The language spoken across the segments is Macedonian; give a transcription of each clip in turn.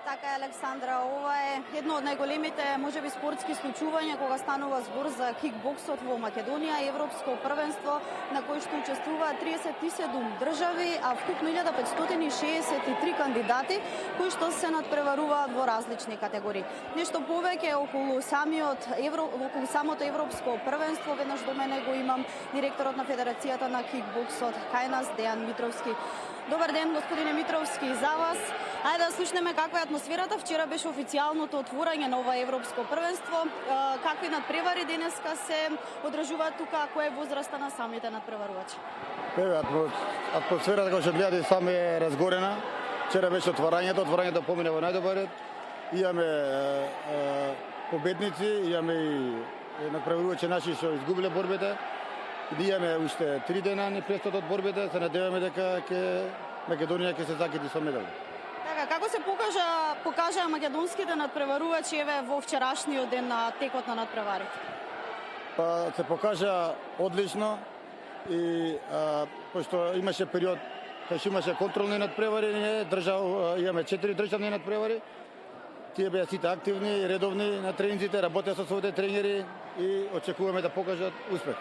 Така е, Александра, ова е едно од најголемите, можеби, спортски случувања кога станува збор за кикбоксот во Македонија, европско првенство на кој што учествуваат 37 држави, а вкупно 1563 кандидати кои што се надпреваруваат во различни категории. Нешто повеќе околу самото европско првенство, веднаш до мене го имам директорот на Федерацијата на кикбоксот кај нас, Дејан Митровски. Добар ден, господине Митровски, за вас. Ајде да слушнеме каква е атмосферата. Вчера беше официјалното отворање на ова европско првенство. Какви надпревари денеска се одржуваат тука, која е возраста на самите надпреварувачи? Атмосферата, како што гледате, сами е разгорена. Вчера беше отворањето помине во најдобар ред. Имаме победници, имаме и надпреварувачи наши што изгубиле борбите. Имаме уште 3 дена ни предстоат од борбите, се надеваме дека Македонија ќе се закити со медал. Така, како се покажаа македонските надпреварувачи еве во вчерашниот ден на текот на надпреварите? Па се покажа одлично и пошто имаше период кога имаше контролни надпревари, имаме 4 државни надпревари. Тие беа сите активни, редовни на тренинзите, работеа со своите тренери и очекуваме да покажат успех.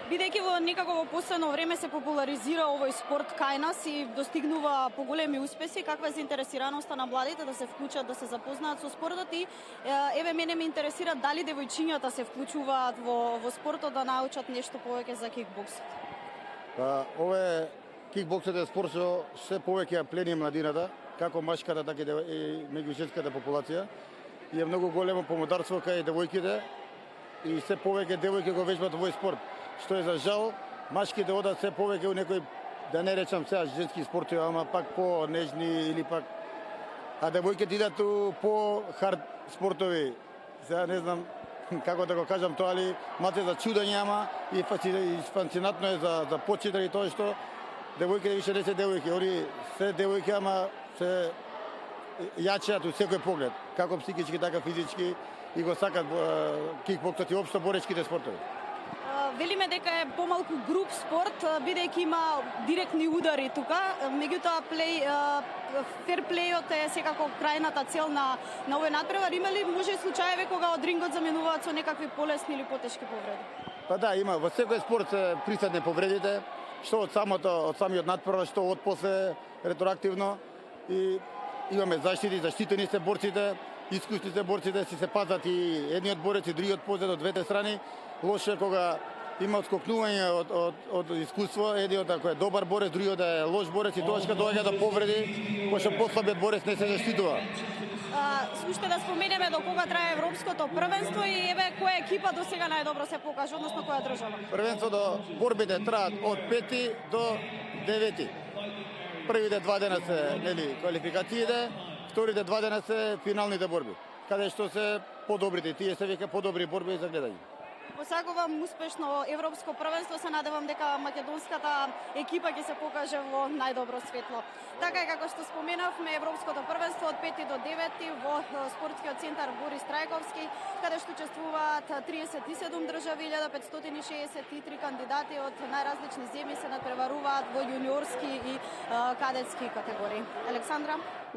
Бидејќи во некако последно време се популаризира овој спорт кај нас и достигнува поголеми успеси, каква е заинтересираноста на младите да се вклучат, да се запознаат со спортот и еве мене ме интересира дали девојчињата се вклучуваат во спортот да научат нешто повеќе за кикбоксот. Ова кикбоксот е спорт што се повеќе ја плени младината, како машката така и меѓу женската популација. И е многу големо помодарство кај девојките и се повеќе девојки го вежбат овој спорт. Што е за жал, машките одат се повеќе у некој, да не речам сега женски спортови, ама пак по-нежни или пак... А девојките идат у по-хард спортови. Сега не знам како да го кажам тоа, али малце за чудење, ама и фасцинатно е за почитари тоа што девојките више не се девојки, они се девојки, ама се јачеат у секој поглед, како психички, така физички и го сакат кикбоксот и општо боречките спортови. Велиме дека е помалку груп спорт, бидејќи има директни удари тука, меѓутоа ферплејот е секако крајната цел на овој надпревар. Има ли може случаеви кога од рингот заменуваат со некакви полесни или потешки повреди? Па да, има. Во секој спорт се присутни повредите, што од самиот надпревар, што од после ретроактивно. И имаме заштитени се борците, искусни се борците, си се пазат и едниот борец и другиот позад од двете страни. Лошо е кога има отскокнување од искуство, едниот ако е добар борец, другиот е лош борец и тогаш кога доаѓа до повреди, кој што послабиот борец не се заштитува. Уште да споменеме до кога трае европското првенство и еве која екипа до сега најдобро се покажа, односно која држава? Првенството борбите траат од 5 до 9. Првите 2 дена се квалификациите, вторите 2 дена се финалните борби, каде што се подобрите, тие се веќе подобри борби за гледање. Посакувам успешно европско првенство, се надевам дека македонската екипа ќе се покаже во најдобро светло. Така е како што споменавме, европското првенство од 5 до 9 во спортскиот центар Борис Трајковски, каде што учествуваат 37 држави, 1563 кандидати од најразлични земји се надпреваруваат во јуниорски и кадетски категории. Александра?